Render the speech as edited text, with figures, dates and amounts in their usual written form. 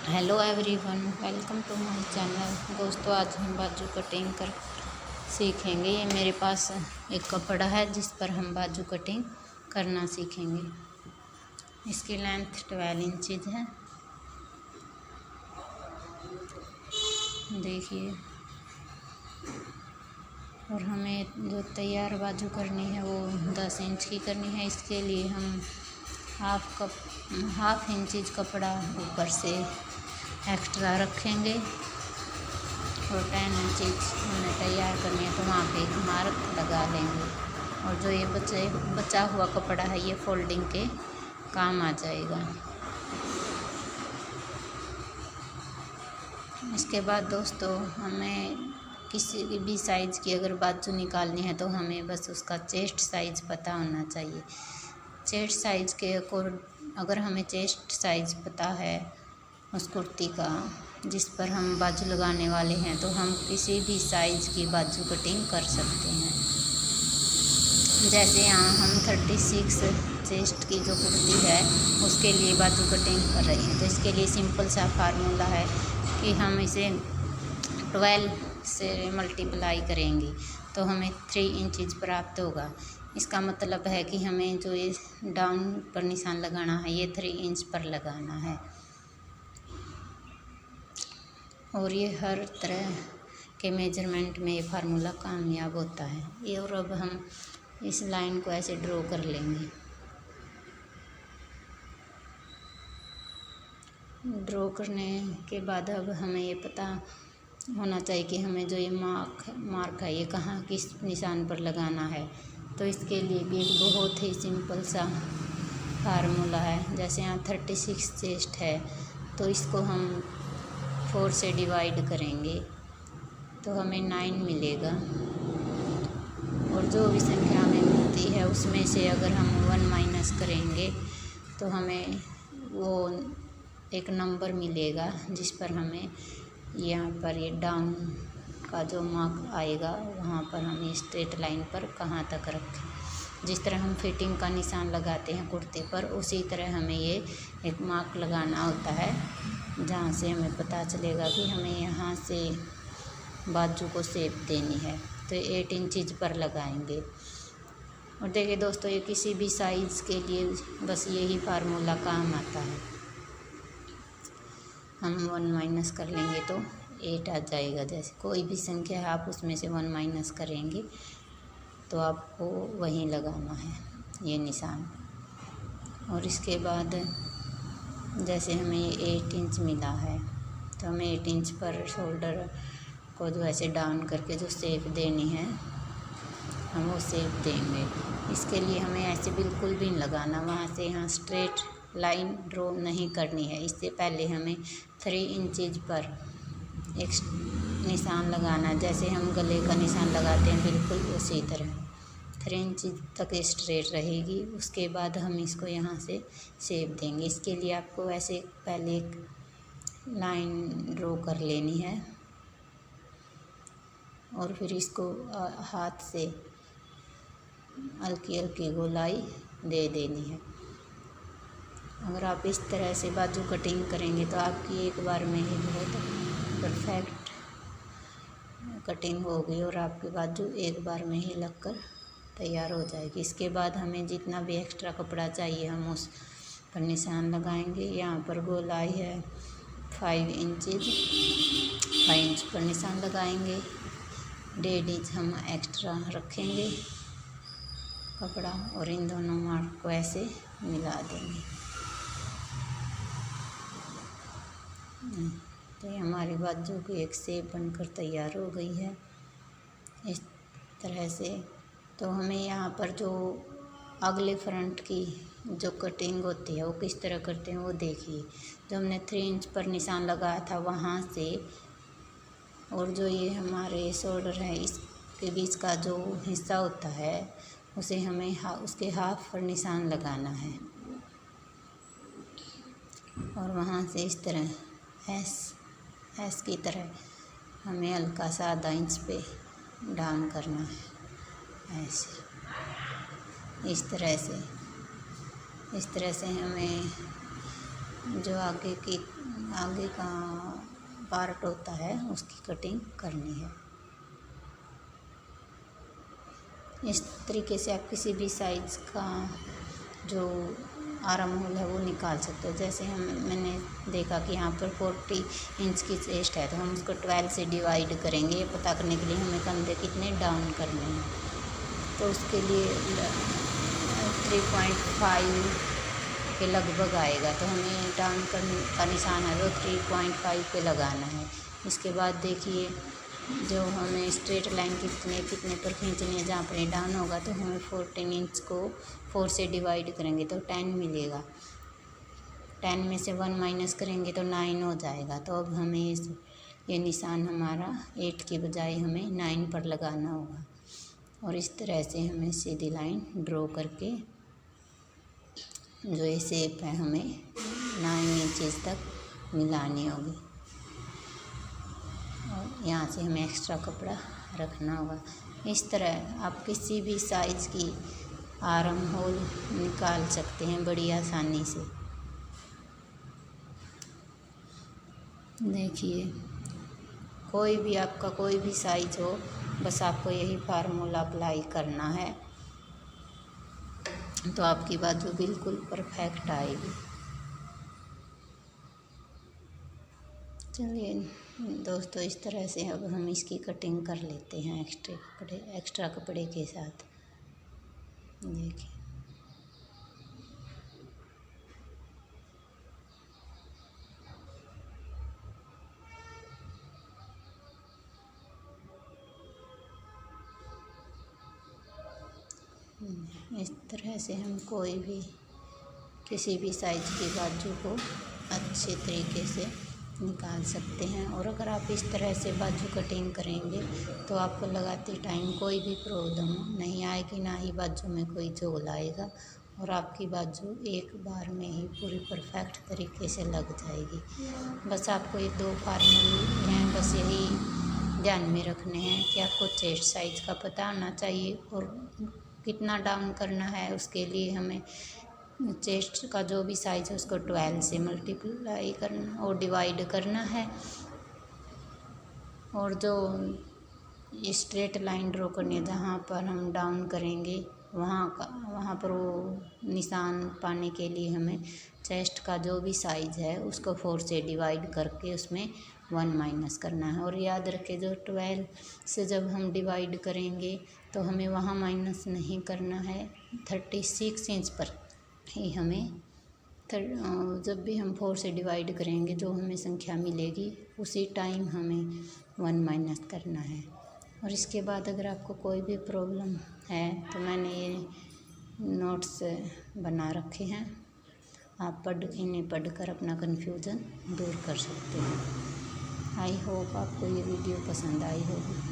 Hello everyone, welcome to my channel. दोस्तों, आज हम बाजू कटिंग कर सीखेंगे। ये मेरे पास एक कपड़ा है जिस पर हम बाजू कटिंग करना सीखेंगे। इसकी लेंथ 12 इंचज़ है। देखिए, और हमें जो तैयार बाजू करनी है वो 10 इंच की करनी है। इसके लिए हम हाफ इंचज़ कपड़ा ऊपर से एक्स्ट्रा रखेंगे और 10 इंचज़ हमें तैयार करनी है, तो वहाँ पे एक मार्क लगा लेंगे। और जो ये बचा हुआ कपड़ा है ये फोल्डिंग के काम आ जाएगा। इसके बाद दोस्तों, हमें किसी भी साइज़ की अगर बाजू निकालनी है तो हमें बस उसका चेस्ट साइज़ पता होना चाहिए। चेस्ट साइज़ के अगर हमें चेस्ट साइज़ पता है उस कुर्ती का जिस पर हम बाजू लगाने वाले हैं, तो हम किसी भी साइज़ की बाजू कटिंग कर सकते हैं। जैसे यहाँ हम 36 चेस्ट की जो कुर्ती है उसके लिए बाजू कटिंग कर रहे हैं, तो इसके लिए सिंपल सा फार्मूला है कि हम इसे 12 से मल्टीप्लाई करेंगे तो हमें 3 इंचज़ प्राप्त होगा। इसका मतलब है कि हमें जो ये डाउन पर निशान लगाना है ये 3 इंच पर लगाना है। और ये हर तरह के मेजरमेंट में ये फार्मूला कामयाब होता है। ये और अब हम इस लाइन को ऐसे ड्रॉ कर लेंगे। ड्रॉ करने के बाद अब हमें ये पता होना चाहिए कि हमें जो ये मार्क है ये कहाँ किस निशान पर लगाना है। तो इसके लिए भी एक बहुत ही सिंपल सा फार्मूला है। जैसे यहाँ 36 चेस्ट है तो इसको हम 4 से डिवाइड करेंगे तो हमें 9 मिलेगा। और जो भी संख्या हमें मिलती है उसमें से अगर हम 1 माइनस करेंगे तो हमें वो एक नंबर मिलेगा जिस पर हमें यहाँ पर ये डाउन का जो मार्क आएगा वहाँ पर हम स्ट्रेट लाइन पर कहाँ तक रखें। जिस तरह हम फिटिंग का निशान लगाते हैं कुर्ते पर, उसी तरह हमें ये एक मार्क लगाना होता है जहाँ से हमें पता चलेगा कि हमें यहाँ से बाजू को शेप देनी है। तो 8 इंचज़ पर लगाएंगे। और देखिए दोस्तों, ये किसी भी साइज़ के लिए बस यही फार्मूला काम आता है। हम 1 माइनस कर लेंगे तो 8 आ जाएगा। जैसे कोई भी संख्या है आप उसमें से 1 माइनस करेंगे तो आपको वहीं लगाना है ये निशान। और इसके बाद जैसे हमें 8 इंच मिला है तो हमें 8 इंच पर शोल्डर को जो ऐसे डाउन करके जो शेप देनी है हम वो शेप देंगे। इसके लिए हमें ऐसे बिल्कुल भी नहीं लगाना, वहाँ से यहाँ स्ट्रेट लाइन ड्रॉ नहीं करनी है। इससे पहले हमें 3 इंचज़ पर एक निशान लगाना, जैसे हम गले का निशान लगाते हैं बिल्कुल उसी तरह 3 इंच तक स्ट्रेट रहेगी। उसके बाद हम इसको यहाँ से शेप देंगे। इसके लिए आपको ऐसे पहले एक लाइन ड्रॉ कर लेनी है और फिर इसको हाथ से हल्की हल्की गोलाई दे देनी है। अगर आप इस तरह से बाजू कटिंग करेंगे तो आपकी एक बार में ही बहुत परफेक्ट कटिंग होगी और आपकी बाजू एक बार में ही लगकर तैयार हो जाएगी। इसके बाद हमें जितना भी एक्स्ट्रा कपड़ा चाहिए हम उस पर निशान लगाएंगे। यहाँ पर गोलाई है 5 इंचज़, 5 इंच पर निशान लगाएंगे। 1.5 इंच हम एक्स्ट्रा रखेंगे कपड़ा और इन दोनों मार्क को ऐसे मिला देंगे। तो ये हमारी बाजू की एक शेप बनकर तैयार हो गई है इस तरह से। तो हमें यहाँ पर जो अगले फ्रंट की जो कटिंग होती है वो किस तरह करते हैं वो देखिए। जो हमने 3 इंच पर निशान लगाया था वहाँ से और जो ये हमारे शोल्डर है इसके बीच का जो हिस्सा होता है उसे हमें उसके हाफ पर निशान लगाना है और वहाँ से इस तरह एस की तरह हमें हल्का सा आधा इंच पे डाउन करना है। ऐसे इस तरह से हमें जो आगे का पार्ट होता है उसकी कटिंग करनी है। इस तरीके से आप किसी भी साइज़ का जो आर्म होल है वो निकाल सकते हो। जैसे मैंने देखा कि यहाँ पर 40 इंच की चेस्ट है, तो हम उसको 12 से डिवाइड करेंगे, ये पता करने के लिए हमें कंधे कितने डाउन करने हैं। तो उसके लिए 3.5 के लगभग आएगा, तो हमें डाउन करने का निशान है वो 3.5 पे लगाना है। इसके बाद देखिए जो हमें स्ट्रेट लाइन कितने पर खींचनी है, जहाँ पर डाउन होगा तो हमें 14 इंच को 4 से डिवाइड करेंगे तो 10 मिलेगा। 10 में से 1 माइनस करेंगे तो 9 हो जाएगा। तो अब हमें ये निशान हमारा 8 के बजाय हमें 9 पर लगाना होगा। और इस तरह से हमें सीधी लाइन ड्रॉ करके जो ये शेप है हमें 9 इंचेस तक मिलानी होगी। और यहाँ से हमें एक्स्ट्रा कपड़ा रखना होगा। इस तरह आप किसी भी साइज़ की आर्म होल निकाल सकते हैं बड़ी आसानी से। देखिए आपका कोई भी साइज हो, बस आपको यही फार्मूला अप्लाई करना है तो आपकी बाजू बिल्कुल परफेक्ट आएगी। चलिए दोस्तों, इस तरह से अब हम इसकी कटिंग कर लेते हैं एक्स्ट्रा कपड़े के साथ। देखिए इस तरह से हम कोई भी किसी भी साइज़ की बाजू को अच्छे तरीके से निकाल सकते हैं। और अगर आप इस तरह से बाजू कटिंग करेंगे तो आपको लगाते टाइम कोई भी प्रॉब्लम नहीं आएगी, ना ही बाजू में कोई झोल आएगा, और आपकी बाजू एक बार में ही पूरी परफेक्ट तरीके से लग जाएगी। बस आपको ये 2 फार्मूले हैं, बस यही ध्यान में रखने हैं कि आपको चेस्ट साइज़ का पता होना चाहिए और कितना डाउन करना है। उसके लिए हमें चेस्ट का जो भी साइज़ है उसको 12 से मल्टीप्लाई करना और डिवाइड करना है। और जो स्ट्रेट लाइन ड्रॉ करनी है, जहाँ पर हम डाउन करेंगे वहाँ पर वो निशान पाने के लिए हमें चेस्ट का जो भी साइज़ है उसको 4 से डिवाइड करके उसमें 1 माइनस करना है। और याद रखें जो 12 से जब हम डिवाइड करेंगे तो हमें वहाँ माइनस नहीं करना है, 36 इंच पर ही हमें जब भी हम 4 से डिवाइड करेंगे जो हमें संख्या मिलेगी उसी टाइम हमें 1 माइनस करना है। और इसके बाद अगर आपको कोई भी प्रॉब्लम है तो मैंने ये नोट्स बना रखे हैं, आप इन्हें पढ़कर अपना कन्फ्यूज़न दूर कर सकते हैं। आई होप आपको ये वीडियो पसंद आई होगी।